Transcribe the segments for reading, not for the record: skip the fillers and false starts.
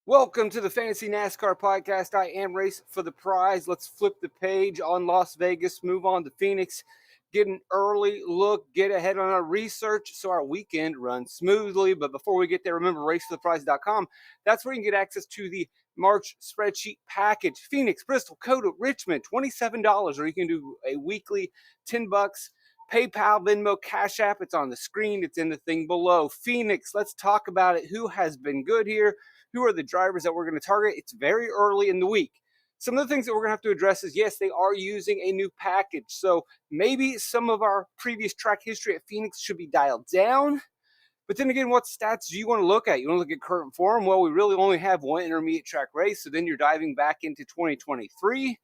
Welcome to the Fantasy NASCAR podcast. I am Race for the Prize. Let's flip the page on Las Vegas, move on to Phoenix, get an early look, get ahead on our research so our weekend runs smoothly. But before we get there, remember racefortheprize.com. That's where you can get access to the March spreadsheet package. Phoenix, Bristol, COTA, Richmond, $27, or you can do a weekly $10. PayPal, Venmo, Cash App. It's on the screen. It's in the thing below. Phoenix, let's talk about it. Who has been good here? Who are the drivers that we're going to target? It's very early in the week. Some of the things that we're going to have to address is, yes, they are using a new package. So maybe some of our previous track history at Phoenix should be dialed down. But then again, what stats do you want to look at? You want to look at current form? Well, we really only have one intermediate track race. So then you're diving back into 2023.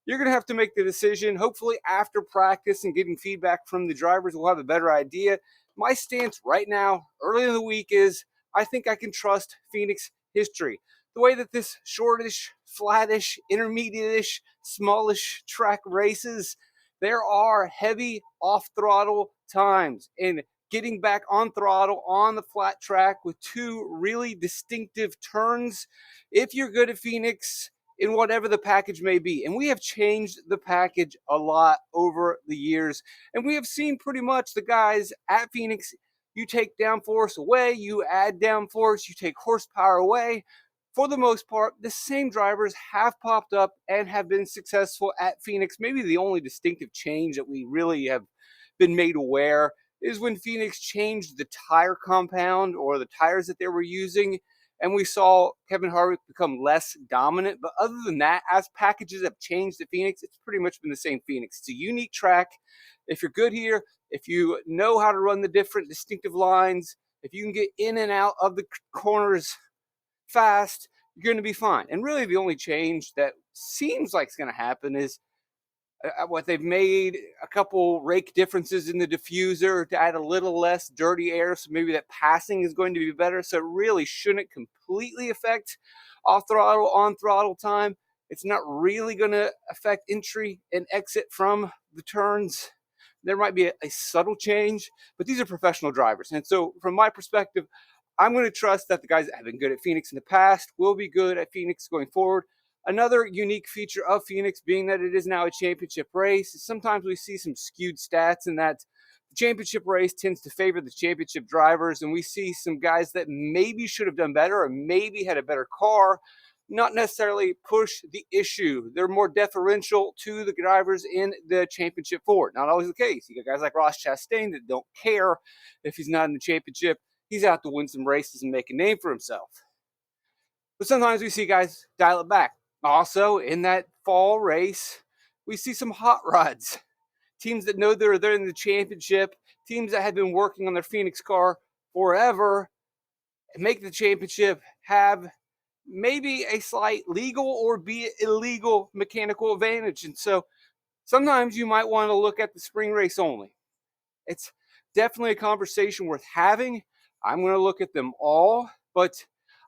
You're going to have to make the decision. Hopefully after practice and getting feedback from the drivers, we'll have a better idea. My stance right now, early in the week, is I think I can trust Phoenix history. The way that this shortish, flattish, intermediate-ish, smallish track races, there are heavy off-throttle times. And getting back on throttle on the flat track with two really distinctive turns, if you're good at Phoenix, in whatever the package may be. And we have changed the package a lot over the years. And we have seen pretty much the guys at Phoenix, you take downforce away, you add downforce, you take horsepower away. For the most part, the same drivers have popped up and have been successful at Phoenix. Maybe the only distinctive change that we really have been made aware is when Phoenix changed the tire compound or the tires that they were using, and we saw Kevin Harvick become less dominant. But other than that, as packages have changed at Phoenix, it's pretty much been the same Phoenix. It's a unique track. If you're good here, if you know how to run the different distinctive lines, if you can get in and out of the corners fast, you're going to be fine. And really the only change that seems like it's going to happen is what they've made a couple rake differences in the diffuser to add a little less dirty air, so maybe that passing is going to be better. So it really shouldn't completely affect off throttle, on throttle time. It's not really going to affect entry and exit from the turns. There might be a subtle change, but these are professional drivers. And so from my perspective, I'm going to trust that the guys that have been good at Phoenix in the past will be good at Phoenix going forward. Another unique feature of Phoenix being that it is now a championship race. Sometimes we see some skewed stats in that the championship race tends to favor the championship drivers, and we see some guys that maybe should have done better or maybe had a better car not necessarily push the issue. They're more deferential to the drivers in the championship forward. Not always the case. You got guys like Ross Chastain that don't care if he's not in the championship. He's out to win some races and make a name for himself. But sometimes we see guys dial it back. Also, in that fall race, we see some hot rods. Teams that know they're there in the championship, teams that have been working on their Phoenix car forever, make the championship, have maybe a slight legal or be it illegal mechanical advantage. And so sometimes you might want to look at the spring race only. It's definitely a conversation worth having. I'm going to look at them all, but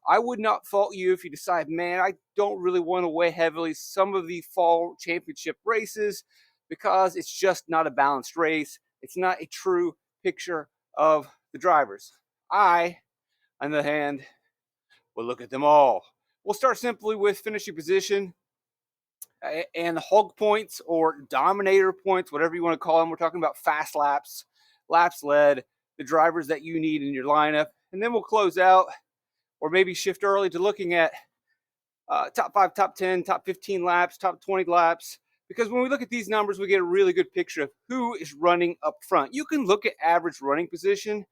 I would not fault you if you decide, man, I don't really want to weigh heavily some of the fall championship races because it's just not a balanced race. It's not a true picture of the drivers. I, on the other hand, will look at them all. We'll start simply with finishing position and hog points or dominator points, whatever you want to call them. We're talking about fast laps, laps led, the drivers that you need in your lineup. And then we'll close out or maybe shift early to looking at top 5, top 10, top 15 laps, top 20 laps. Because when we look at these numbers, we get a really good picture of who is running up front. You can look at average running position,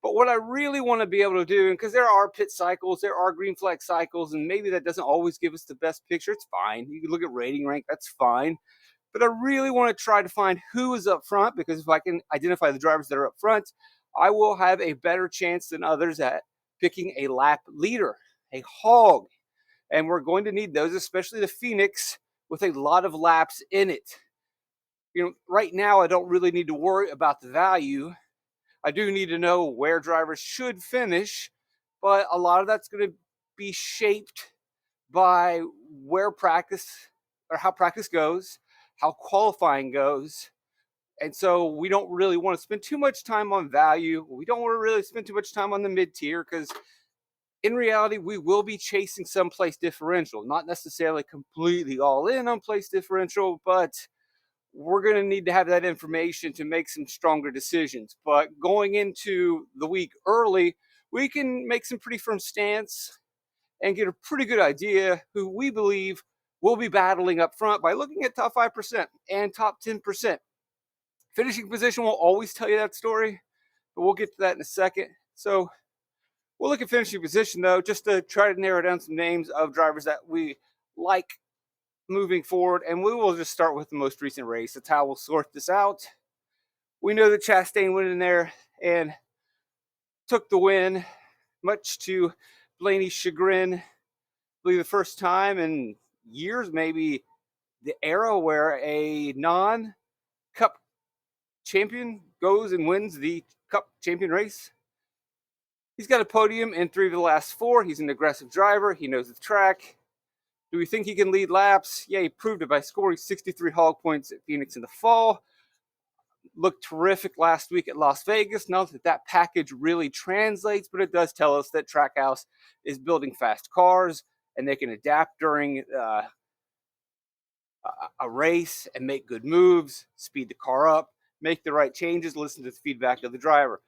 but what I really want to be able to do, because there are pit cycles, there are green flag cycles, and maybe that doesn't always give us the best picture. It's fine. You can look at rating rank. That's fine. But I really want to try to find who is up front, because if I can identify the drivers that are up front, I will have a better chance than others at picking a lap leader, a hog. And we're going to need those, especially the Phoenix with a lot of laps in it. Right now I don't really need to worry about the value. I do need to know where drivers should finish, but a lot of that's going to be shaped by where practice or how practice goes, how qualifying goes. And so we don't really want to spend too much time on value. We don't want to really spend too much time on the mid-tier because in reality, we will be chasing some place differential, not necessarily completely all in on place differential, but we're going to need to have that information to make some stronger decisions. But going into the week early, we can make some pretty firm stance and get a pretty good idea who we believe will be battling up front by looking at top 5% and top 10%. Finishing position will always tell you that story, but we'll get to that in a second. So we'll look at finishing position, though, just to try to narrow down some names of drivers that we like moving forward. And we will just start with the most recent race. That's how we'll sort this out. We know that Chastain went in there and took the win, much to Blaney's chagrin. I believe the first time in years, maybe the era where a non-Cup champion goes and wins the Cup champion race. He's got a podium in 3 of the last 4. He's an aggressive driver. He knows the track. Do we think he can lead laps? Yeah, he proved it by scoring 63 hog points at Phoenix in the fall. Looked terrific last week at Las Vegas. Not that that package really translates, but it does tell us that Trackhouse is building fast cars and they can adapt during a race and make good moves, speed the car up, make the right changes, listen to the feedback of the driver.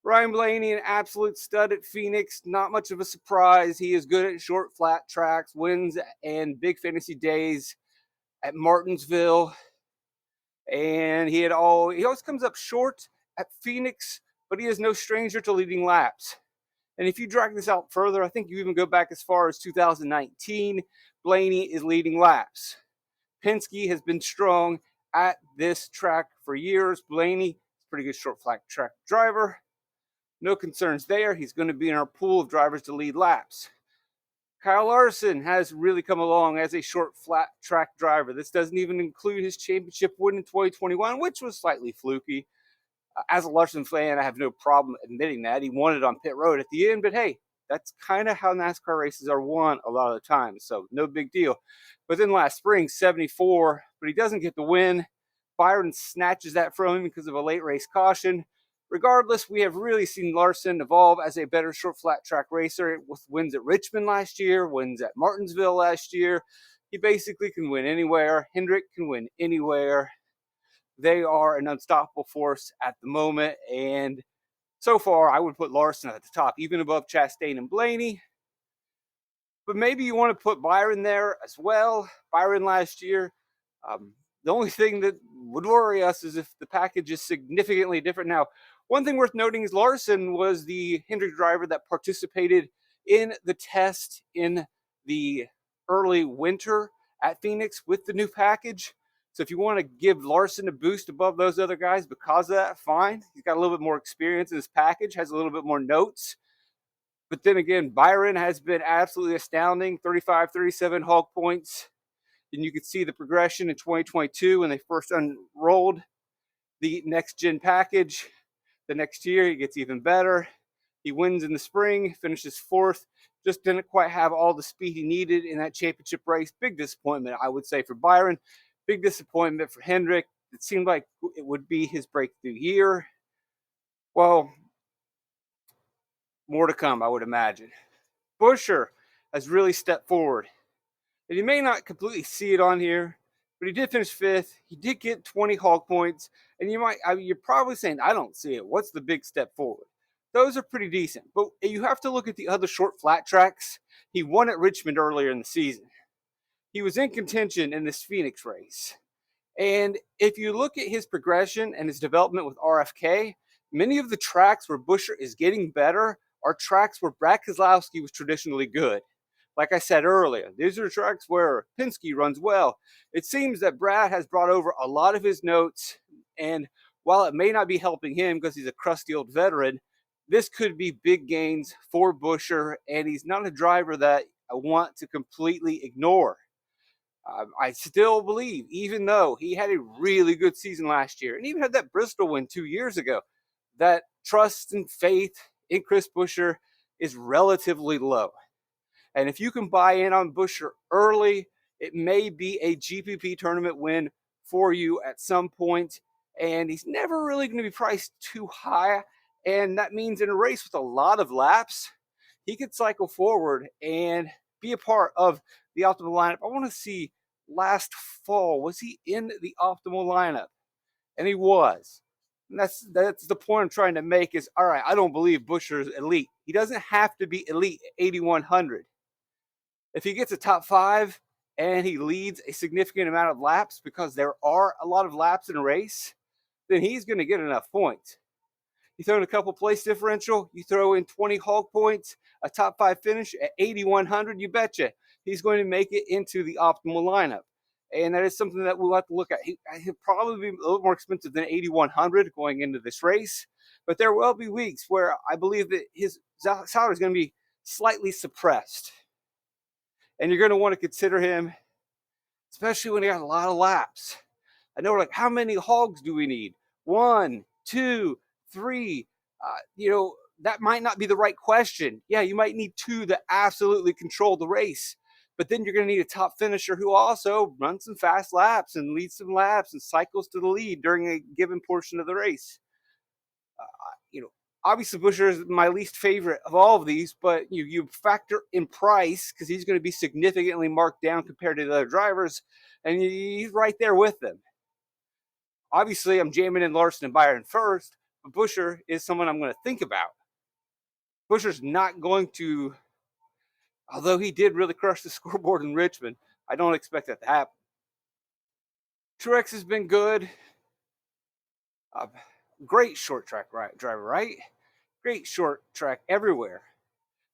Ryan Blaney, an absolute stud at Phoenix. Not much of a surprise. He is good at short, flat tracks, wins and big fantasy days at Martinsville. And he always comes up short at Phoenix, but he is no stranger to leading laps. And if you drag this out further, I think you even go back as far as 2019, Blaney is leading laps. Penske has been strong at this track for years. Blaney is a pretty good short, flat track driver. No concerns there. He's going to be in our pool of drivers to lead laps. Kyle Larson has really come along as a short, flat track driver. This doesn't even include his championship win in 2021, which was slightly fluky. As a Larson fan, I have no problem admitting that. He won it on pit road at the end, but hey, that's kind of how NASCAR races are won a lot of the time, so no big deal. But then last spring, 74, but he doesn't get the win. Byron snatches that from him because of a late race caution. Regardless, we have really seen Larson evolve as a better short flat track racer with wins at Richmond last year, wins at Martinsville last year. He basically can win anywhere. Hendrick can win anywhere. They are an unstoppable force at the moment, and so far I would put Larson at the top, even above Chastain and Blaney. But maybe you want to put Byron there as well. Byron last year, the only thing that would worry us is if the package is significantly different. Now, one thing worth noting is Larson was the Hendrick driver that participated in the test in the early winter at Phoenix with the new package. So if you want to give Larson a boost above those other guys because of that, fine. He's got a little bit more experience in his package, has a little bit more notes. But then again, Byron has been absolutely astounding. 35, 37 hog points. And you could see the progression in 2022 when they first unrolled the next-gen package. The next year, he gets even better. He wins in the spring, finishes 4th. Just didn't quite have all the speed he needed in that championship race. Big disappointment, I would say, for Byron. Big disappointment for Hendrick. It seemed like it would be his breakthrough year. Well, more to come, I would imagine. Buescher has really stepped forward. And you may not completely see it on here, but he did finish 5th. He did get 20 hog points. And you're probably saying, I don't see it. What's the big step forward? Those are pretty decent. But you have to look at the other short flat tracks. He won at Richmond earlier in the season. He was in contention in this Phoenix race. And if you look at his progression and his development with RFK, many of the tracks where Buescher is getting better are tracks where Brad Keselowski was traditionally good. Like I said earlier, these are tracks where Penske runs well. It seems that Brad has brought over a lot of his notes, and while it may not be helping him because he's a crusty old veteran, this could be big gains for Buescher, and he's not a driver that I want to completely ignore. I still believe, even though he had a really good season last year and even had that Bristol win 2 years ago, that trust and faith in Chris Buescher is relatively low. And if you can buy in on Buescher early, it may be a GPP tournament win for you at some point. And he's never really going to be priced too high. And that means in a race with a lot of laps, he could cycle forward and be a part of the optimal lineup. I want to see last fall, was he in the optimal lineup? And he was. And that's the point I'm trying to make is, all right, I don't believe Buescher's elite. He doesn't have to be elite at 8,100. If he gets a top 5 and he leads a significant amount of laps, because there are a lot of laps in a race, then he's going to get enough points. You throw in a couple place differential, you throw in 20 hog points, a top 5 finish at 8,100, you betcha he's going to make it into the optimal lineup. And that is something that we'll have to look at. He'll probably be a little more expensive than 8,100 going into this race, but there will be weeks where I believe that his salary is going to be slightly suppressed. And you're going to want to consider him, especially when he got a lot of laps. I know we're like, how many hogs do we need? 1, 2, 3. That might not be the right question. Yeah, you might need 2 that absolutely control the race. But then you're going to need a top finisher who also runs some fast laps and leads some laps and cycles to the lead during a given portion of the race. Obviously Buescher is my least favorite of all of these, but you factor in price because he's going to be significantly marked down compared to the other drivers, and he's right there with them. Obviously, I'm jamming in Larson and Byron first, but Buescher is someone I'm going to think about. Buescher's not going to, although he did really crush the scoreboard in Richmond, I don't expect that to happen. Truex has been good. Great short track driver, right? Great short track everywhere.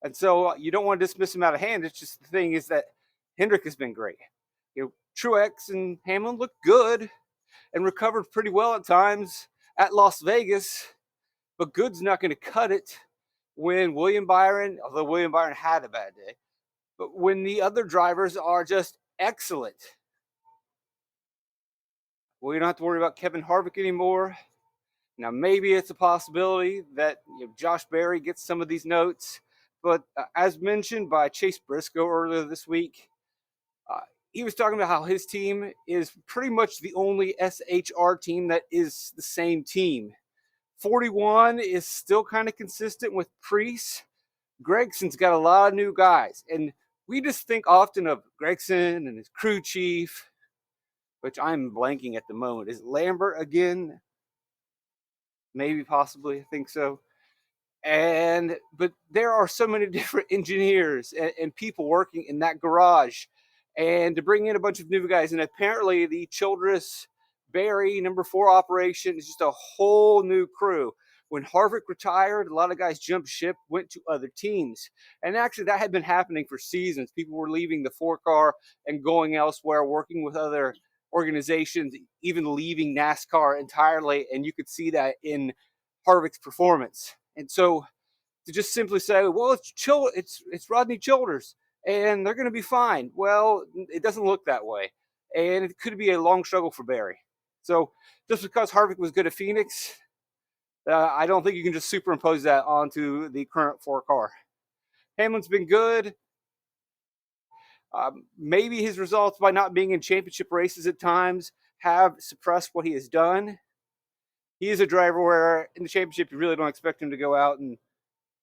And so you don't want to dismiss him out of hand. It's just the thing is that Hendrick has been great. Truex and Hamlin look good and recovered pretty well at times at Las Vegas, but good's not going to cut it when William Byron, although William Byron had a bad day, but when the other drivers are just excellent. Well, you don't have to worry about Kevin Harvick anymore. Now, maybe it's a possibility that Josh Berry gets some of these notes, but as mentioned by Chase Briscoe earlier this week, he was talking about how his team is pretty much the only SHR team that is the same team. 41 is still kind of consistent with Preece. Gregson's got a lot of new guys, and we just think often of Gregson and his crew chief, which I'm blanking at the moment. Is it Lambert again? Maybe, possibly, I think so. But there are so many different engineers and people working in that garage, and to bring in a bunch of new guys, and apparently the Childress Berry number 4 operation is just a whole new crew. When Harvick retired, a lot of guys jumped ship, went to other teams, and actually that had been happening for seasons. People were leaving the 4-car and going elsewhere, working with other organizations, even leaving NASCAR entirely, and you could see that in Harvick's performance. And so to just simply say, well, it's Rodney Childers and they're going to be fine. Well, it doesn't look that way. And it could be a long struggle for Berry. So just because Harvick was good at Phoenix, I don't think you can just superimpose that onto the current 4-car. Hamlin's been good. Maybe his results, by not being in championship races at times, have suppressed what he has done. He is a driver where in the championship you really don't expect him to go out and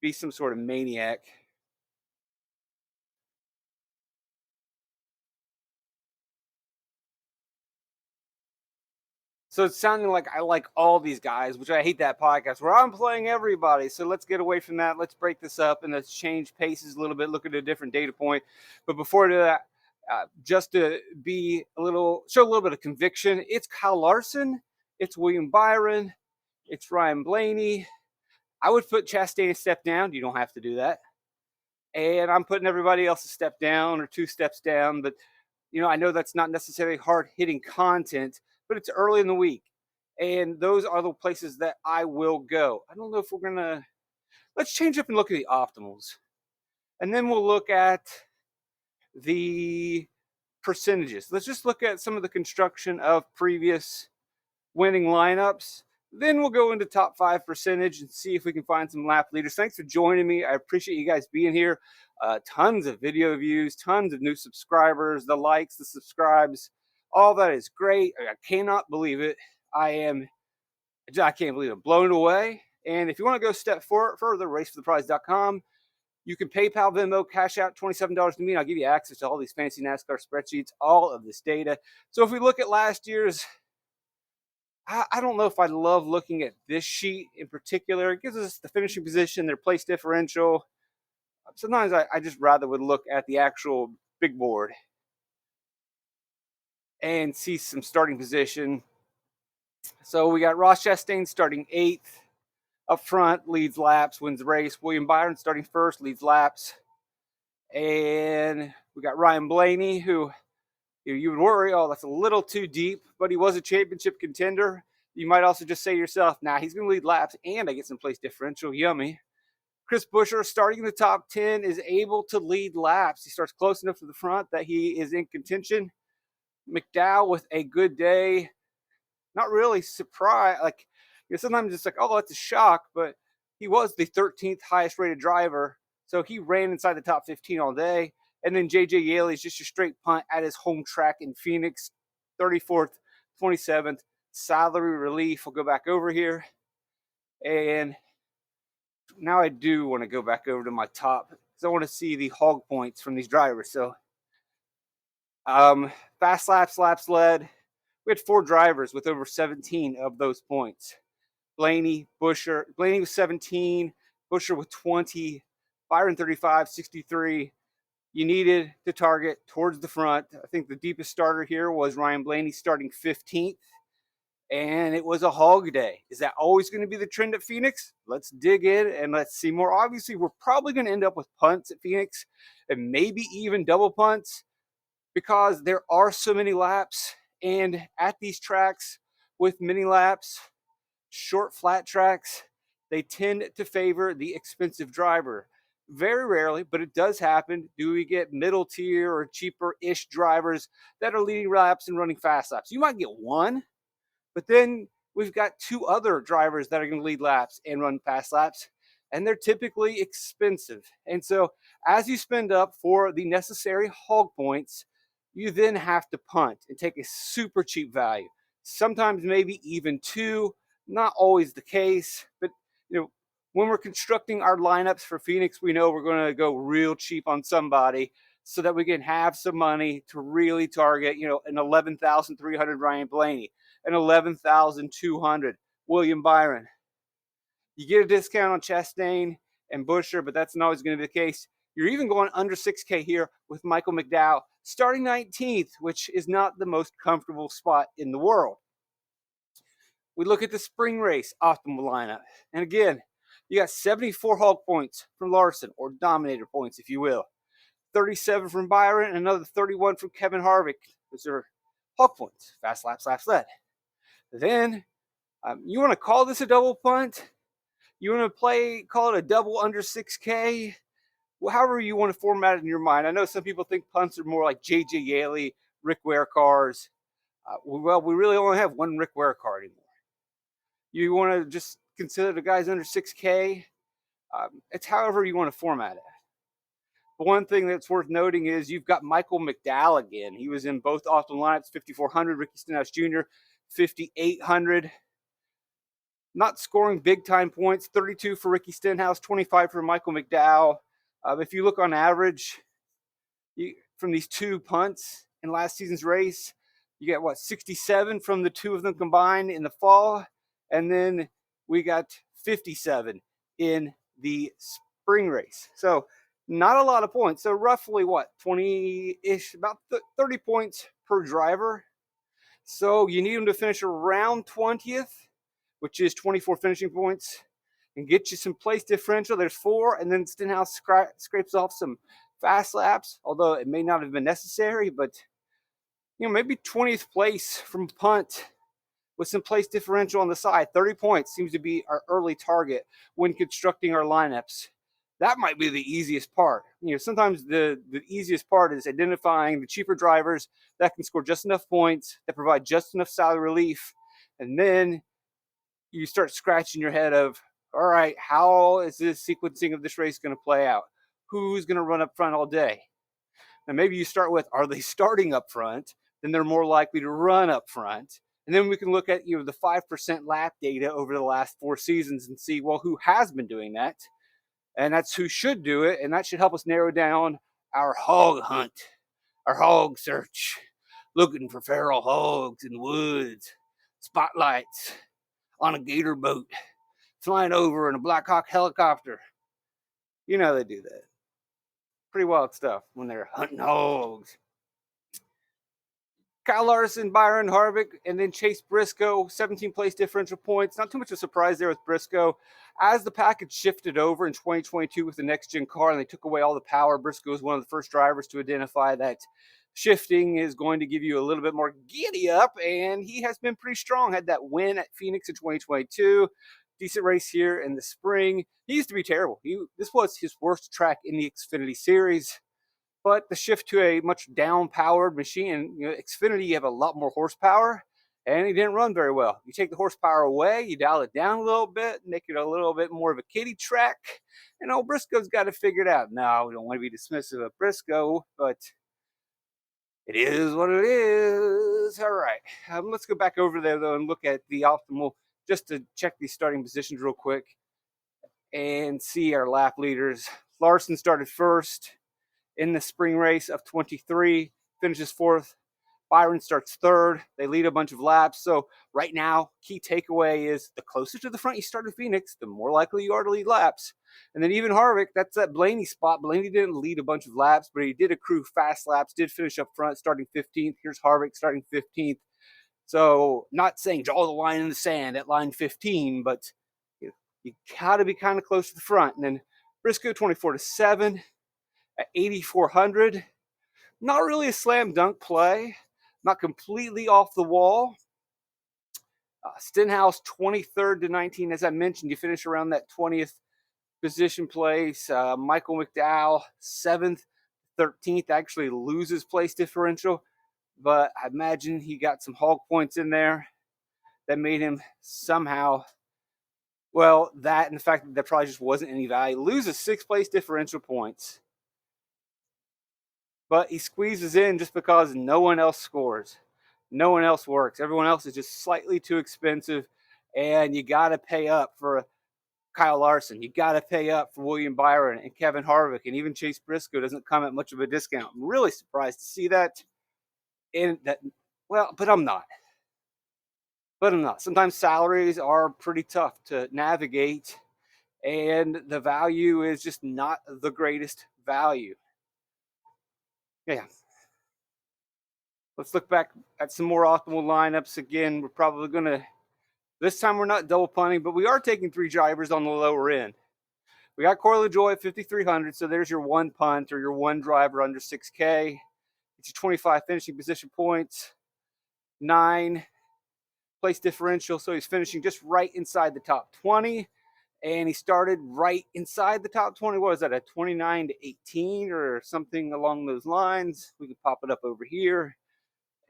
be some sort of maniac. So it's sounding like I like all these guys, which I hate that podcast where I'm playing everybody. So let's get away from that. Let's break this up and let's change paces a little bit, look at a different data point. But before that, just to show a little bit of conviction, it's Kyle Larson, it's William Byron, it's Ryan Blaney. I would put Chastain a step down. You don't have to do that. And I'm putting everybody else a step down or 2 steps down. But, I know that's not necessarily hard-hitting content, but it's early in the week. And those are the places that I will go. I don't know if we're going to – let's change up and look at the optimals. And then we'll look at the percentages. Let's just look at some of the construction of previous winning lineups. Then we'll go into top 5 percentage and see if we can find some lap leaders. Thanks for joining me. I appreciate you guys being here. Tons of video views, tons of new subscribers, the likes, the subscribes. All that is great. I cannot believe it. I can't believe it. I'm blown away. And if you want to go a step further, racefortheprize.com. You can PayPal, Venmo, cash out $27 to me, and I'll give you access to all these fancy NASCAR spreadsheets, all of this data. So if we look at last year's, I don't know if I love looking at this sheet in particular. It gives us the finishing position, their place differential. Sometimes I just rather would look at the actual big board and see some starting position. So we got Ross Chastain starting 8th. Up front, leads laps, wins the race. William Byron starting first, leads laps. And we got Ryan Blaney, who you would worry, oh, that's a little too deep, but he was a championship contender. You might also just say to yourself, nah, he's going to lead laps and I get some place differential. Yummy. Chris Buescher, starting in the top 10, is able to lead laps. He starts close enough to the front that he is in contention. McDowell with a good day. Not really surprised. Like, sometimes it's like, oh, that's a shock, but he was the 13th highest rated driver. So he ran inside the top 15 all day. And then JJ Yeley is just a straight punt at his home track in Phoenix, 34th, 27th. Salary relief. We'll go back over here. And now I do want to go back over to my top because I want to see the hog points from these drivers. So fast laps led. We had 4 drivers with over 17 of those points. Blaney, Buescher. Blaney was 17, Buescher with 20, Byron 35, 63. You needed to target towards the front. I think the deepest starter here was Ryan Blaney starting 15th. And it was a hog day. Is that always going to be the trend at Phoenix? Let's dig in and let's see more. Obviously, we're probably going to end up with punts at Phoenix and maybe even double punts because there are so many laps. And at these tracks with mini laps, short flat tracks, they tend to favor the expensive driver. Very rarely, but it does happen. Do we get middle tier or cheaper-ish drivers that are leading laps and running fast laps? You might get one, but then we've got 2 other drivers that are going to lead laps and run fast laps, and they're typically expensive. And so as you spend up for the necessary hog points, you then have to punt and take a super cheap value. Sometimes maybe even 2, not always the case, but when we're constructing our lineups for Phoenix, we know we're going to go real cheap on somebody so that we can have some money to really target, an 11,300 Ryan Blaney, an 11,200 William Byron. You get a discount on Chastain and Buescher, but that's not always going to be the case. You're even going under 6K here with Michael McDowell, starting 19th, which is not the most comfortable spot in the world. We look at the spring race optimal lineup. And again, you got 74 hog points from Larson, or dominator points, if you will. 37 from Byron, and another 31 from Kevin Harvick. Those are hog points, fast laps led. Then, you want to call this a double punt? You want to call it a double under 6K? Well, however you want to format it in your mind. I know some people think punts are more like JJ Yeley, Rick Ware cars. Well, we really only have one Rick Ware car anymore. You want to just consider the guys under 6K. It's however you want to format it. But one thing that's worth noting is you've got Michael McDowell again. He was in both optimal lineups, 5,400, Ricky Stenhouse Jr., 5,800. Not scoring big-time points, 32 for Ricky Stenhouse, 25 for Michael McDowell. If you look on average, from these 2 punts in last season's race, you get 67 from the 2 of them combined in the fall, and then we got 57 in the spring race. So not a lot of points. So roughly 20-ish, about 30 points per driver. So you need them to finish around 20th, which is 24 finishing points, and get you some place differential. There's 4, and then Stenhouse scrapes off some fast laps, although it may not have been necessary, but maybe 20th place from punt with some place differential on the side. 30 points seems to be our early target when constructing our lineups. That might be the easiest part. Sometimes the easiest part is identifying the cheaper drivers that can score just enough points, that provide just enough salary relief, and then you start scratching your head of, all right, how is this sequencing of this race going to play out? Who's going to run up front all day? And maybe you start with, are they starting up front? Then they're more likely to run up front. And then we can look at the 5% lap data over the last 4 seasons and see, well, who has been doing that? And that's who should do it, and that should help us narrow down our hog hunt, our hog search, looking for feral hogs in the woods, spotlights on a gator boat, flying over in a Black Hawk helicopter. You know they do that. Pretty wild stuff when they're hunting hogs. Kyle Larson, Byron Harvick, and then Chase Briscoe, 17 place differential points. Not too much of a surprise there with Briscoe. As the package shifted over in 2022 with the next gen car and they took away all the power, Briscoe was one of the first drivers to identify that shifting is going to give you a little bit more giddy up, and he has been pretty strong. Had that win at Phoenix in 2022. Decent race here in the spring. He used to be terrible. This was his worst track in the Xfinity series. But the shift to a much down-powered machine, Xfinity, you have a lot more horsepower, and he didn't run very well. You take the horsepower away, you dial it down a little bit, make it a little bit more of a kiddie track, and old Briscoe's got to figure it out. Now, we don't want to be dismissive of Briscoe, but it is what it is. All right, let's go back over there, though, and look at the optimal, just to check these starting positions real quick and see our lap leaders. Larson started first in the spring race of 23, finishes fourth. Byron starts third. They lead a bunch of laps. So right now, key takeaway is the closer to the front you start at Phoenix, the more likely you are to lead laps. And then even Harvick, that's that Blaney spot. Blaney didn't lead a bunch of laps, but he did accrue fast laps, did finish up front, starting 15th. Here's Harvick starting 15th. So not saying draw the line in the sand at line 15, but you got to be kind of close to the front. And then Briscoe 24-7. At 8,400, not really a slam dunk play, not completely off the wall. Stenhouse 23rd to 19, as I mentioned, you finish around that 20th position place. Michael McDowell 7th, 13th, actually loses place differential, but I imagine he got some hog points in there that made him somehow, well, that and the fact that there probably just wasn't any value, loses 6th place differential points. But he squeezes in just because no one else scores. No one else works. Everyone else is just slightly too expensive, and you got to pay up for Kyle Larson. You got to pay up for William Byron and Kevin Harvick, and even Chase Briscoe doesn't come at much of a discount. I'm really surprised to see that. But I'm not. Sometimes salaries are pretty tough to navigate, and the value is just not the greatest value. Yeah. Let's look back at some more optimal lineups. Again, we're probably going to, this time we're not double punting, but we are taking 3 drivers on the lower end. We got Corey LaJoy at 5,300, so there's your one punt or your one driver under 6K. It's your 25 finishing position points, 9 place differential, so he's finishing just right inside the top 20. And he started right inside the top 20. What was that, a 29 to 18 or something along those lines? We can pop it up over here.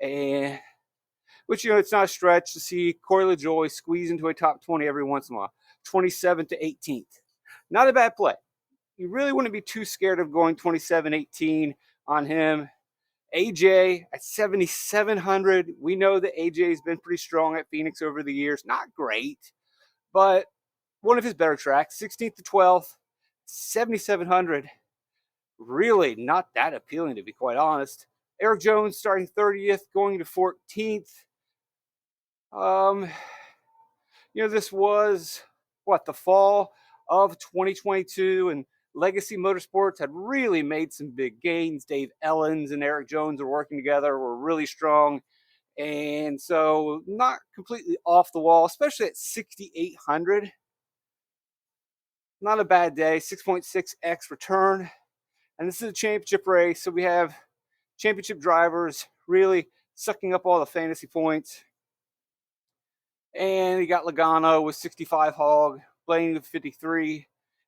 And which, it's not a stretch to see Corey LaJoy squeeze into a top 20 every once in a while. 27th to 18th. Not a bad play. You really wouldn't be too scared of going 27-18 on him. AJ at 7,700. We know that AJ has been pretty strong at Phoenix over the years. Not great, but one of his better tracks. 16th to 12th, 7,700. Really not that appealing, to be quite honest. Eric Jones starting 30th, going to 14th. This was the fall of 2022, and Legacy Motorsports had really made some big gains. Dave Ellens and Eric Jones are working together, were really strong, and so not completely off the wall, especially at 6,800. Not a bad day. 6.6x return, and this is a championship race, so we have championship drivers really sucking up all the fantasy points. And you got Logano with 65 hog, Blaney with 53,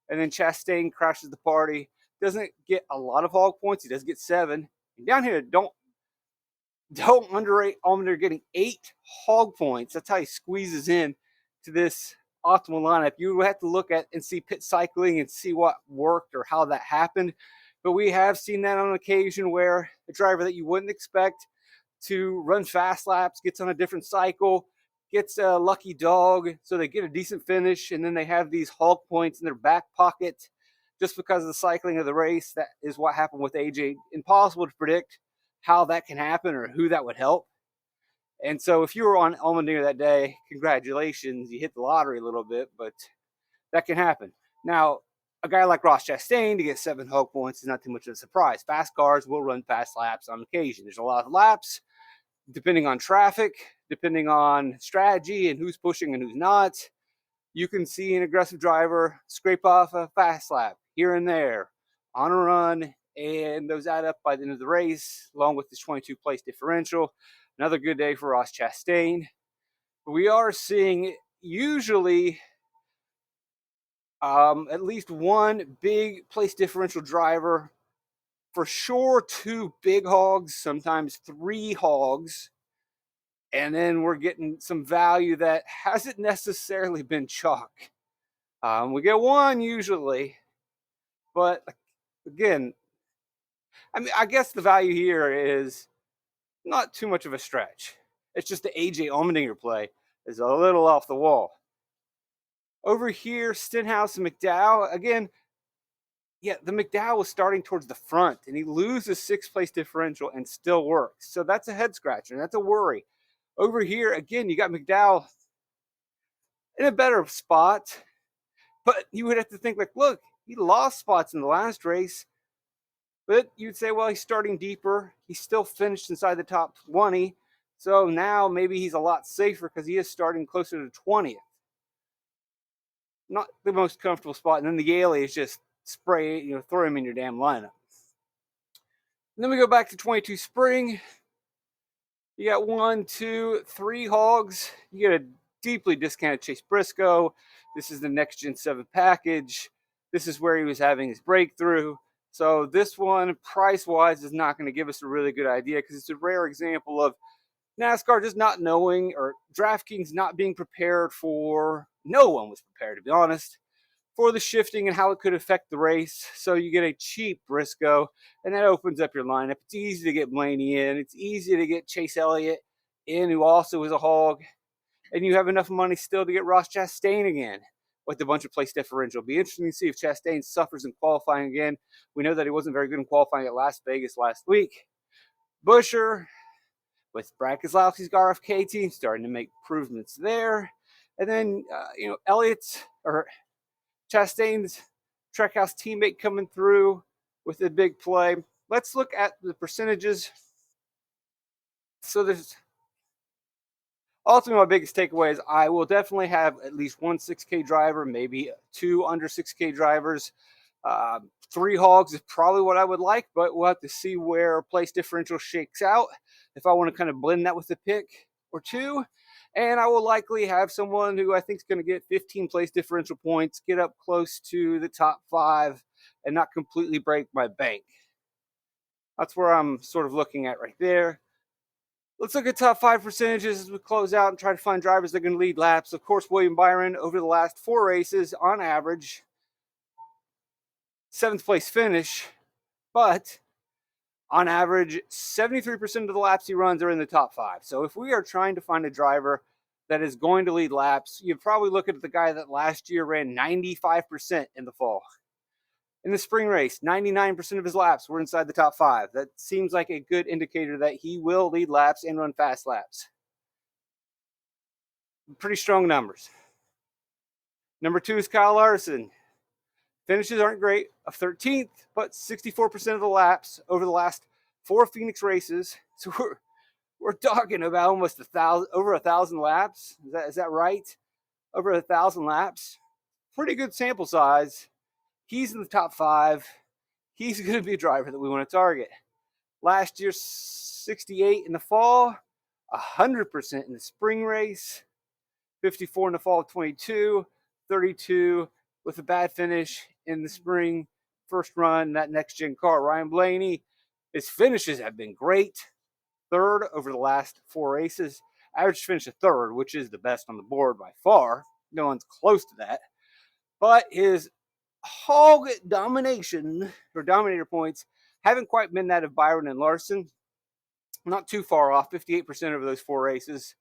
and then Chastain crashes the party. Doesn't get a lot of hog points. He does get 7. And down here, don't underrate Allmendinger getting 8 hog points. That's how he squeezes in to this optimal lineup. You would have to look at and see pit cycling and see what worked or how that happened. But we have seen that on occasion where a driver that you wouldn't expect to run fast laps gets on a different cycle, gets a lucky dog, so they get a decent finish, and then they have these hog points in their back pocket just because of the cycling of the race. That is what happened with AJ. Impossible to predict how that can happen or who that would help. And so if you were on Allmendinger that day, congratulations, you hit the lottery a little bit, but that can happen. Now, a guy like Ross Chastain to get 7 hog points is not too much of a surprise. Fast cars will run fast laps on occasion. There's a lot of laps, depending on traffic, depending on strategy and who's pushing and who's not. You can see an aggressive driver scrape off a fast lap here and there on a run, and those add up by the end of the race, along with this 22 place differential. Another good day for Ross Chastain. We are seeing usually at least one big place differential driver, for sure 2 big hogs, sometimes 3 hogs, and then we're getting some value that hasn't necessarily been chalk. We get 1 usually, but again, I mean, I guess the value here is not too much of a stretch. It's just the AJ Allmendinger play is a little off the wall. Over here, Stenhouse and McDowell, again, yeah, the McDowell was starting towards the front, and he loses 6 place differential and still works. So that's a head scratcher, and that's a worry. Over here, again, you got McDowell in a better spot, but you would have to think, like, look, he lost spots in the last race, but you'd say, well, he's starting deeper. He still finished inside the top 20, so now maybe he's a lot safer because he is starting closer to 20th. Not the most comfortable spot, and then the Yaley is just spray, throw him in your damn lineup. And then we go back to 22 spring. You got 1, 2, 3 hogs. You get a deeply discounted Chase Briscoe. This is the next gen 7 package. This is where he was having his breakthrough. So this one, price-wise, is not going to give us a really good idea because it's a rare example of NASCAR just not knowing, or DraftKings not being prepared for, no one was prepared, to be honest, for the shifting and how it could affect the race. So you get a cheap Briscoe, and that opens up your lineup. It's easy to get Blaney in. It's easy to get Chase Elliott in, who also is a hog. And you have enough money still to get Ross Chastain again with a bunch of place differential. It'll be interesting to see if Chastain suffers in qualifying again. We know that he wasn't very good in qualifying at Las Vegas last week. Buescher, with Brad Keselowski's RFK team, starting to make improvements there. And then, Elliott's, or Chastain's Trackhouse teammate coming through with a big play. Let's look at the percentages. So there's ultimately my biggest takeaway is I will definitely have at least 1 6K driver, maybe 2 under 6K drivers. 3 hogs is probably what I would like, but we'll have to see where place differential shakes out if I want to kind of blend that with a pick or 2. And I will likely have someone who I think is going to get 15 place differential points, get up close to the top 5, and not completely break my bank. That's where I'm sort of looking at right there. Let's look at top 5 percentages as we close out and try to find drivers that are going to lead laps. Of course, William Byron, over the last 4 races, on average, 7th place finish, but on average, 73% of the laps he runs are in the top 5. So if we are trying to find a driver that is going to lead laps, you'd probably look at the guy that last year ran 95% in the fall. In the spring race, 99% of his laps were inside the top 5. That seems like a good indicator that he will lead laps and run fast laps. Pretty strong numbers. Number 2 is Kyle Larson. Finishes aren't great, a 13th, but 64% of the laps over the last 4 Phoenix races. So we're talking about almost over 1,000 laps. Is that right? Over 1,000 laps. Pretty good sample size. He's in the top 5. He's going to be a driver that we want to target. Last year, 68 in the fall, 100% in the spring race, 54 in the fall of 22, 32 with a bad finish in the spring first run, that next-gen car. Ryan Blaney, his finishes have been great. 3rd over the last 4 races. Average finish of 3rd, which is the best on the board by far. No one's close to that. But his hog domination, or dominator points, haven't quite been that of Byron and Larson. Not too far off, 58% over those 4 races.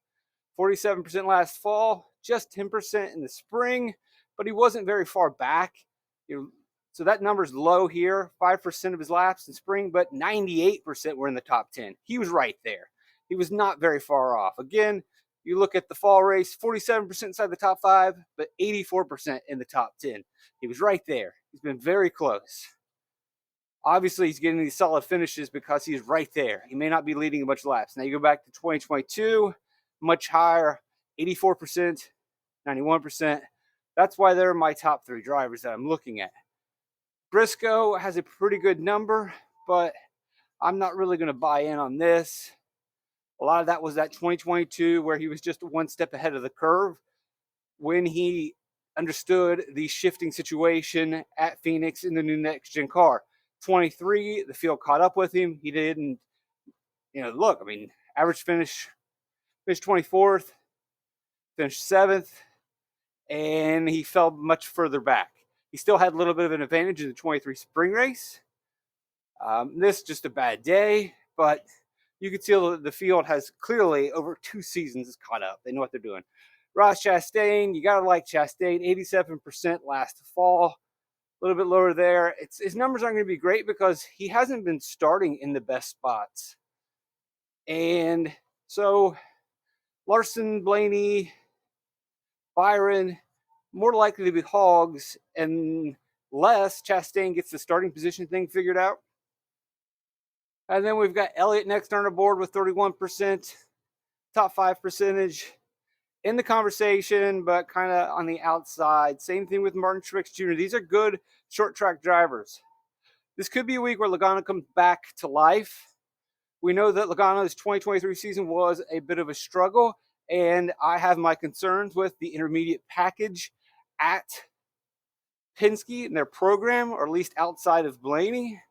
47% last fall, just 10% in the spring, but he wasn't very far back. So that number's low here, 5% of his laps in spring, but 98% were in the top 10. He was right there. He was not very far off. Again, you look at the fall race, 47% inside the top 5, but 84% in the top 10. He was right there. He's been very close. Obviously, he's getting these solid finishes because he's right there. He may not be leading a bunch of laps. Now you go back to 2022, much higher, 84%, 91%. That's why they're my top 3 drivers that I'm looking at. Briscoe has a pretty good number, but I'm not really going to buy in on this. A lot of that was that 2022 where he was just one step ahead of the curve when he understood the shifting situation at Phoenix in the new next-gen car. 23, the field caught up with him. He didn't, look, average finished 24th, finished 7th, and he fell much further back. He still had a little bit of an advantage in the 23 spring race. This just a bad day, but you can see the field has clearly over 2 seasons caught up. They know what they're doing. Ross Chastain, you got to like Chastain, 87% last fall. A little bit lower there. His numbers aren't going to be great because he hasn't been starting in the best spots. And so Larson, Blaney, Byron, more likely to be hogs, unless Chastain gets the starting position thing figured out. And then we've got Elliott next on our board with 31%, top 5 percentage in the conversation, but kind of on the outside. Same thing with Martin Truex Jr. These are good short track drivers. This could be a week where Logano comes back to life. We know that Logano's 2023 season was a bit of a struggle, and I have my concerns with the intermediate package at Penske and their program, or at least outside of Blaney.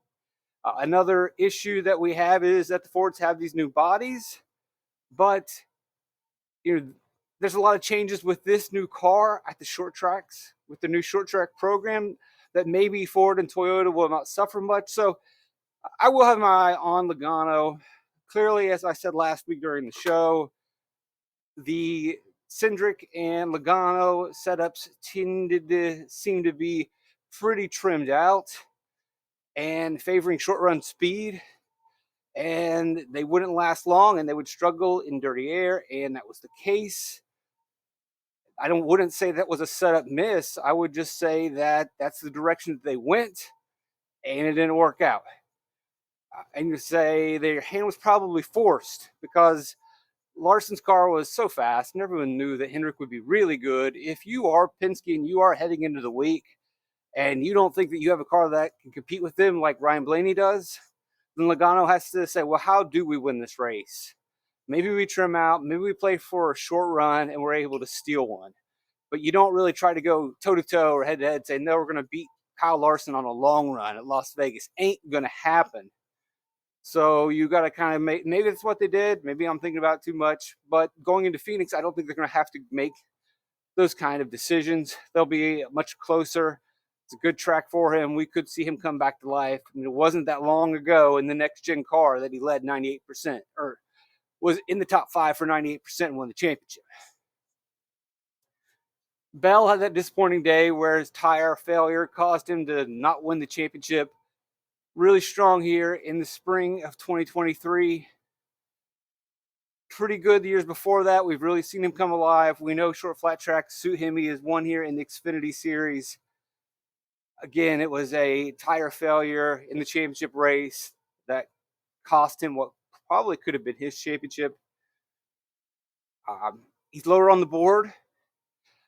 Another issue that we have is that the Fords have these new bodies, but there's a lot of changes with this new car at the short tracks, with the new short track program, that maybe Ford and Toyota will not suffer much. So I will have my eye on Logano. Clearly, as I said last week during the show, the Cindric and Logano setups tended to seem to be pretty trimmed out and favoring short run speed, and they wouldn't last long and they would struggle in dirty air, and that was the case. I wouldn't say that was a setup miss. I would just say that that's the direction that they went, and it didn't work out. And you say their hand was probably forced because Larson's car was so fast, and everyone knew that Hendrick would be really good. If you are Penske and you are heading into the week, and you don't think that you have a car that can compete with them like Ryan Blaney does, then Logano has to say, well, how do we win this race? Maybe we trim out, maybe we play for a short run and we're able to steal one. But you don't really try to go toe-to-toe or head-to-head, say, no, we're going to beat Kyle Larson on a long run at Las Vegas. Ain't going to happen. So you got to kind of maybe that's what they did. Maybe I'm thinking about it too much. But going into Phoenix, I don't think they're going to have to make those kind of decisions. They'll be much closer. It's a good track for him. We could see him come back to life. It wasn't that long ago in the next-gen car that he led 98%, or was in the top 5 for 98% and won the championship. Bell had that disappointing day where his tire failure caused him to not win the championship. Really strong here in the spring of 2023. Pretty good the years before that. We've really seen him come alive. We know short flat tracks suit him. He has won here in the Xfinity Series. Again, it was a tire failure in the championship race that cost him what probably could have been his championship. He's lower on the board,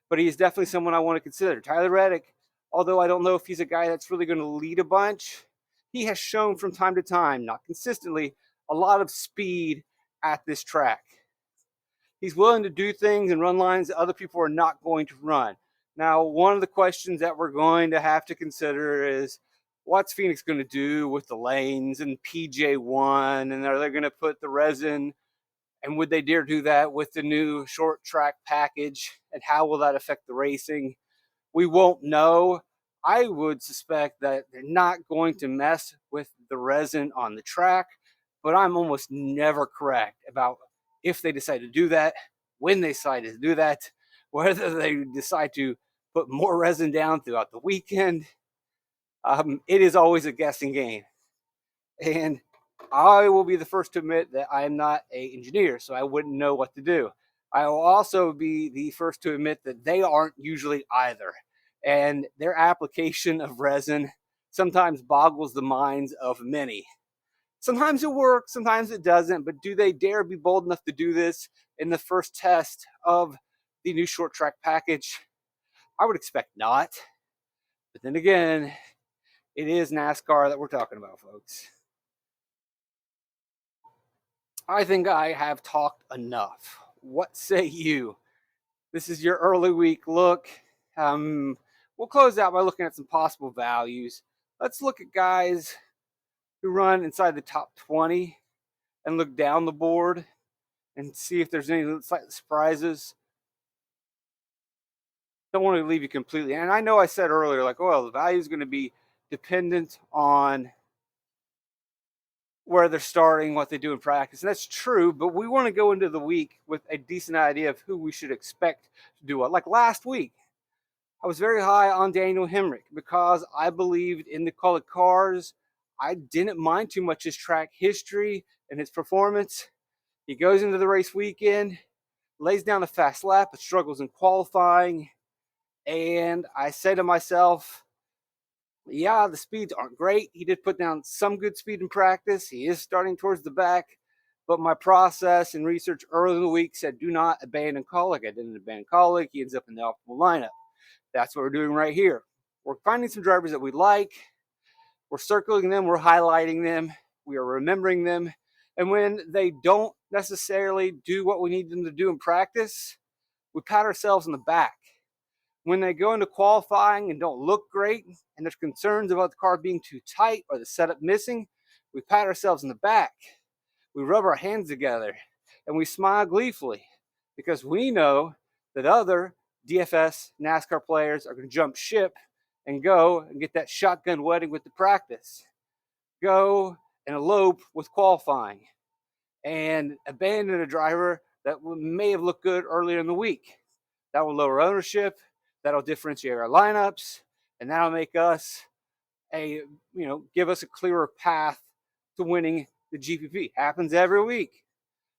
but he is definitely someone I want to consider. Tyler Reddick, although I don't know if he's a guy that's really going to lead a bunch, he has shown from time to time, not consistently, a lot of speed at this track. He's willing to do things and run lines that other people are not going to run. Now, one of the questions that we're going to have to consider is, what's Phoenix going to do with the lanes and PJ1? And are they going to put the resin? And would they dare do that with the new short track package? And how will that affect the racing? We won't know. I would suspect that they're not going to mess with the resin on the track, but I'm almost never correct about if they decide to do that, when they decide to do that, whether they decide to put more resin down throughout the weekend. It is always a guessing game. And I will be the first to admit that I am not an engineer, so I wouldn't know what to do. I will also be the first to admit that they aren't usually either. And their application of resin sometimes boggles the minds of many. Sometimes it works, sometimes it doesn't, but do they dare be bold enough to do this in the first test of the new short track package? I would expect not. But then again, it is NASCAR that we're talking about, folks. I think I have talked enough. What say you? This is your early week look. We'll close out by looking at some possible values. Let's look at guys who run inside the top 20 and look down the board and see if there's any slight surprises. Don't want to leave you completely. And I know I said earlier, like, oh, well, the value is going to be dependent on where they're starting, what they do in practice. And that's true, but we want to go into the week with a decent idea of who we should expect to do what. Like last week, I was very high on Daniel Hemrick because I believed in the colored cars. I didn't mind too much his track history and his performance. He goes into the race weekend, lays down a fast lap, but struggles in qualifying. And I say to myself, yeah, the speeds aren't great. He did put down some good speed in practice. He is starting towards the back. But my process and research early in the week said, do not abandon Colic. I didn't abandon Colic. He ends up in the optimal lineup. That's what we're doing right here. We're finding some drivers that we like. We're circling them. We're highlighting them. We are remembering them. And when they don't necessarily do what we need them to do in practice, we pat ourselves on the back. When they go into qualifying and don't look great, and there's concerns about the car being too tight or the setup missing, we pat ourselves in the back. We rub our hands together and we smile gleefully because we know that other DFS NASCAR players are going to jump ship and go and get that shotgun wedding with the practice, go and elope with qualifying, and abandon a driver that may have looked good earlier in the week. That will lower ownership. That'll differentiate our lineups, and that'll make us give us a clearer path to winning the GPP. Happens every week.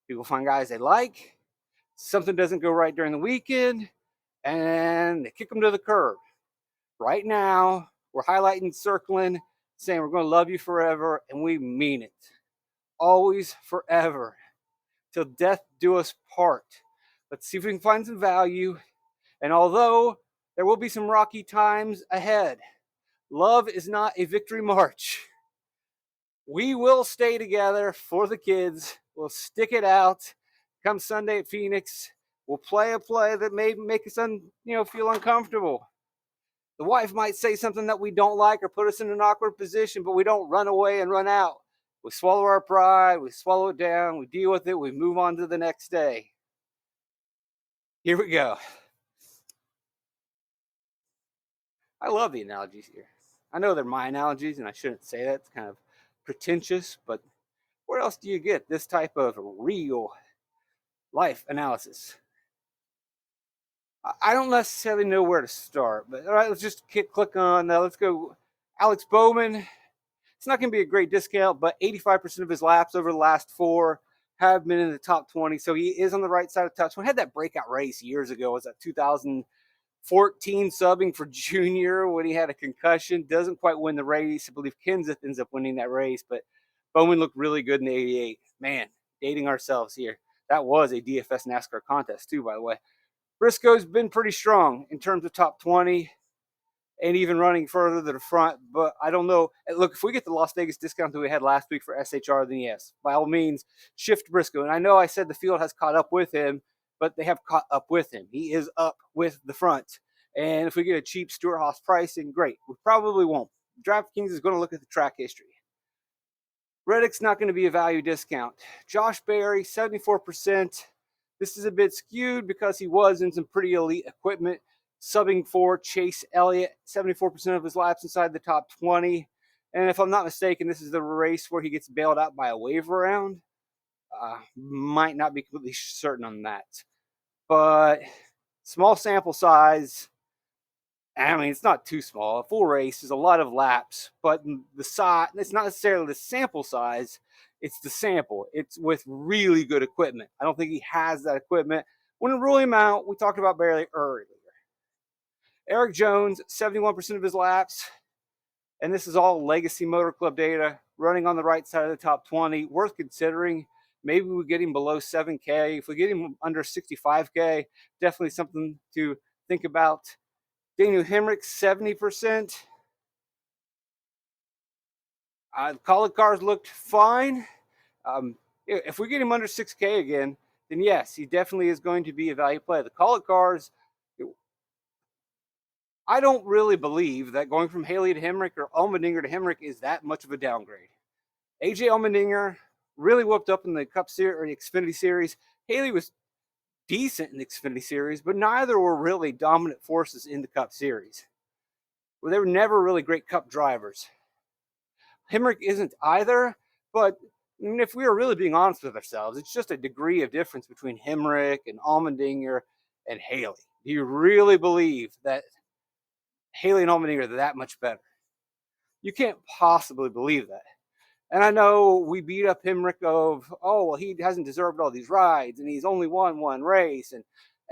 People find guys they like. Something doesn't go right during the weekend, and they kick them to the curb. Right now, we're highlighting, circling, saying we're going to love you forever, and we mean it. Always, forever. Till death do us part. Let's see if we can find some value. And although there will be some rocky times ahead, love is not a victory march. We will stay together for the kids. We'll stick it out. Come Sunday at Phoenix, we'll play a play that may make us feel uncomfortable. The wife might say something that we don't like or put us in an awkward position, but we don't run away and run out. We swallow our pride, we swallow it down, we deal with it, we move on to the next day. Here we go. I love the analogies here. I know they're my analogies, and I shouldn't say that. It's kind of pretentious, but where else do you get this type of real life analysis? I don't necessarily know where to start, but all right, let's just click on. Let's go. Alex Bowman. It's not going to be a great discount, but 85% of his laps over the last 4 have been in the top 20, so he is on the right side of the top 20. Had that breakout race years ago. It was that 2014 subbing for Junior when he had a concussion. Doesn't quite win the race. I believe Kenseth ends up winning that race, but Bowman looked really good in the 88. Man, dating ourselves here. That was a DFS NASCAR contest too, by the way. Briscoe's been pretty strong in terms of top 20 and even running further to the front, but I don't know. Look, if we get the Las Vegas discount that we had last week for SHR, then yes, by all means, shift Briscoe. And I know I said the field has caught up with him, but they have caught up with him. He is up with the front. And if we get a cheap Stewart-Haas pricing, great. We probably won't. DraftKings is going to look at the track history. Reddick's not going to be a value discount. Josh Berry, 74%. This is a bit skewed because he was in some pretty elite equipment, subbing for Chase Elliott, 74% of his laps inside the top 20. And if I'm not mistaken, this is the race where he gets bailed out by a wave round. Might not be completely certain on that. But small sample size, I mean, it's not too small. A full race is a lot of laps, but the size, it's not necessarily the sample size, it's the sample. It's with really good equipment. I don't think he has that equipment. When to rule him out, we talked about Barely earlier. Eric Jones, 71% of his laps, and this is all Legacy Motor Club data, running on the right side of the top 20. Worth considering. Maybe we get him below 7K. If we get him under 65K, definitely something to think about. Daniel Hemrick, 70%. Call cars looked fine. If we get him under 6K again, then yes, he definitely is going to be a value play. The call cars, I don't really believe that going from Haley to Hemrick or Allmendinger to Hemrick is that much of a downgrade. AJ Allmendinger really whooped up in the Cup Series or the Xfinity Series. Haley was decent in the Xfinity Series, but neither were really dominant forces in the Cup Series. Well, they were never really great Cup drivers. Hemrick isn't either, but I mean, if we were really being honest with ourselves, it's just a degree of difference between Hemrick and Allmendinger and Haley. Do you really believe that Haley and Allmendinger are that much better? You can't possibly believe that. And I know we beat up Hemrick of, oh, well, he hasn't deserved all these rides, and he's only won one race. And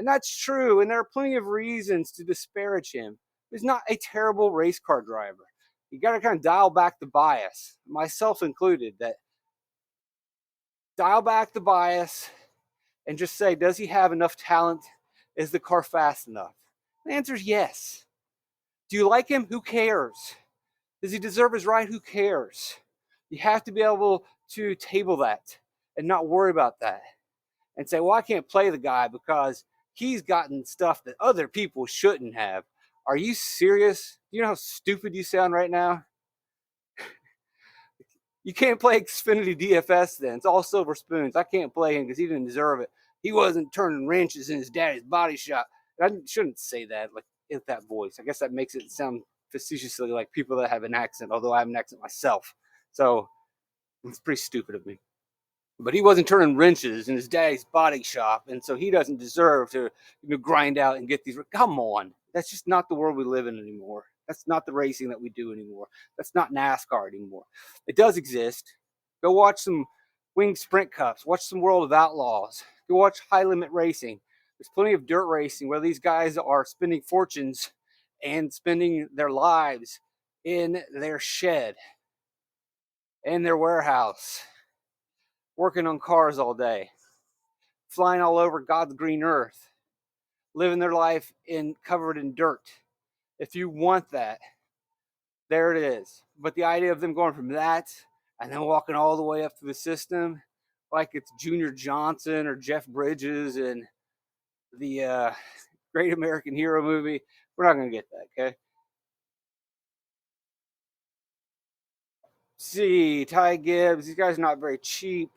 that's true, and there are plenty of reasons to disparage him. He's not a terrible race car driver. You got to kind of dial back the bias, myself included, that dial back the bias and just say, does he have enough talent? Is the car fast enough? The answer is yes. Do you like him? Who cares? Does he deserve his ride? Who cares? You have to be able to table that and not worry about that and say, well, I can't play the guy because he's gotten stuff that other people shouldn't have. Are you serious? You know how stupid you sound right now? You can't play Xfinity DFS then. It's all silver spoons. I can't play him because he didn't deserve it. He wasn't turning wrenches in his daddy's body shop. I shouldn't say that like in that voice. I guess that makes it sound facetiously like people that have an accent, although I have an accent myself. So it's pretty stupid of me. But he wasn't turning wrenches in his daddy's body shop, and so he doesn't deserve to grind out and get these. Come on. That's just not the world we live in anymore. That's not the racing that we do anymore. That's not NASCAR anymore. It does exist. Go watch some Winged Sprint Cups. Watch some World of Outlaws. Go watch High Limit Racing. There's plenty of dirt racing where these guys are spending fortunes and spending their lives in their shed, in their warehouse, working on cars all day, flying all over God's green earth, living their life covered in dirt. If you want that, there it is. But the idea of them going from that and then walking all the way up through the system like it's Junior Johnson or Jeff Bridges in the Great American Hero movie, we're not going to get that, okay? See, Ty Gibbs, these guys are not very cheap.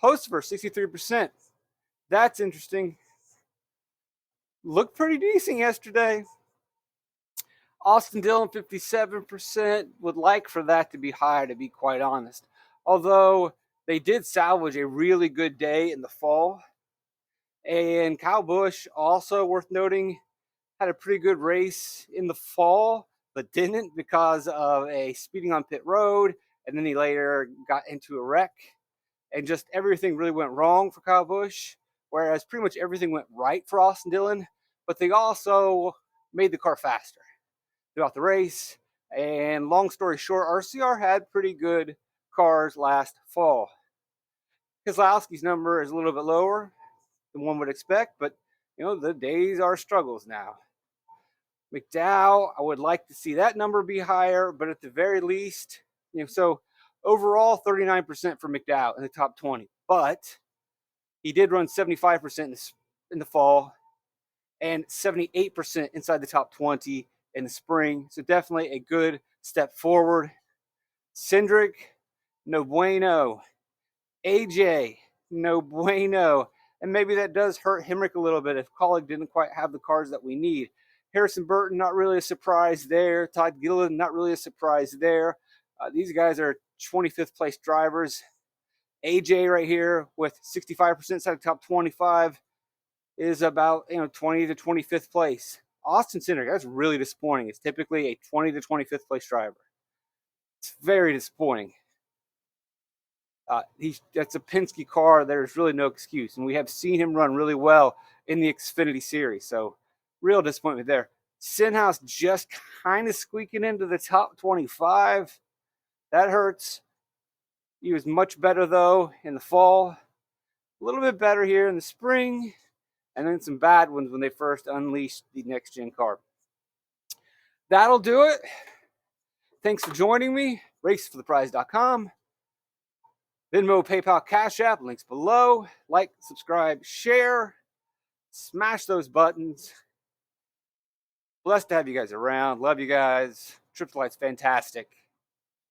Hostifer, 63%. That's interesting. Looked pretty decent yesterday. Austin Dillon, 57%. Would like for that to be higher, to be quite honest. Although they did salvage a really good day in the fall. And Kyle Busch, also worth noting, had a pretty good race in the fall, but didn't because of a speeding on pit road. And then he later got into a wreck. And just everything really went wrong for Kyle Busch, whereas pretty much everything went right for Austin Dillon. But they also made the car faster throughout the race. And long story short, RCR had pretty good cars last fall. Keselowski's number is a little bit lower than one would expect, but the days are struggles now. McDowell, I would like to see that number be higher, but at the very least, so overall 39% for McDowell in the top 20. But he did run 75% in the fall and 78% inside the top 20 in the spring. So definitely a good step forward. Cindric, no bueno. AJ, no bueno. And maybe that does hurt Hemrick a little bit if Colleague didn't quite have the cars that we need. Harrison Burton, not really a surprise there. Todd Gilliland, not really a surprise there. These guys are 25th place drivers. AJ right here with 65% inside the top 25 is about 20 to 25th place. Austin Cindric, that's really disappointing. It's typically a 20 to 25th place driver. It's very disappointing. That's a Penske car. There's really no excuse. And we have seen him run really well in the Xfinity series. So real disappointment there. Stenhouse just kind of squeaking into the top 25. That hurts. He was much better, though, in the fall. A little bit better here in the spring. And then some bad ones when they first unleashed the next-gen car. That'll do it. Thanks for joining me. RaceForThePrize.com. Venmo, PayPal, Cash App, links below. Like, subscribe, share. Smash those buttons. Blessed to have you guys around. Love you guys. Triple Light's fantastic.